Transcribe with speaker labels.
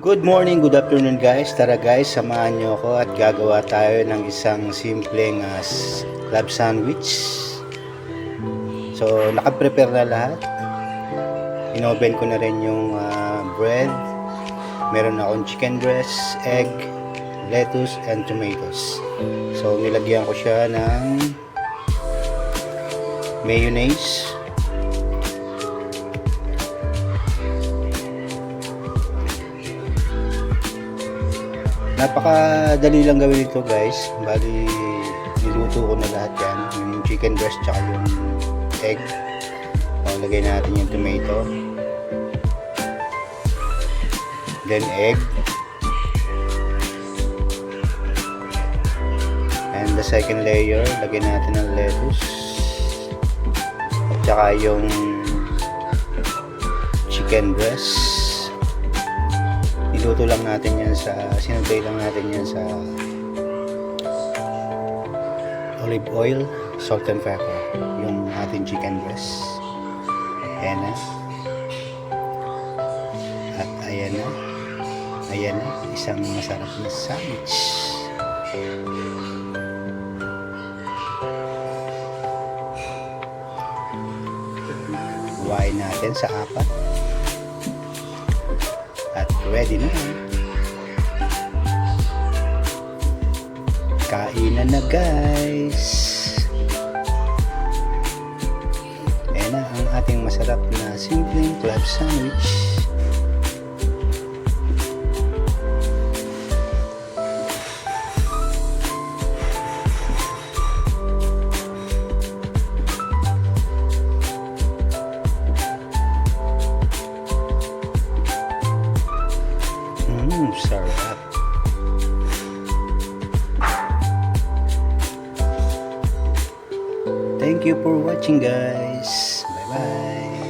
Speaker 1: Good morning, good afternoon guys. Tara guys, samahan nyo ako at gagawa tayo ng isang simpleng club sandwich. So, nakaprepare na lahat. Inoven ko na rin yung bread. Meron akong chicken breast, egg, lettuce, and tomatoes. So, nilagyan ko siya ng mayonnaise. Napakadali lang gawin ito guys. Bali, niluto ko na lahat yan. Yung chicken breast tsaka yung egg. So, lagay natin yung tomato. Then egg. And the second layer, lagay natin ng lettuce. At tsaka yung chicken breast. Niluto lang natin yan sinutay lang natin yan sa olive oil, salt and pepper, yung ating chicken breast. Ayan na. At ayan na. Ayan na, isang masarap na sandwich. Buhayin natin sa apat. At ready na. Kainan na guys. Ayan na ang ating masarap na simpleng club sandwich. Sarap. Thank you for watching guys. Bye bye.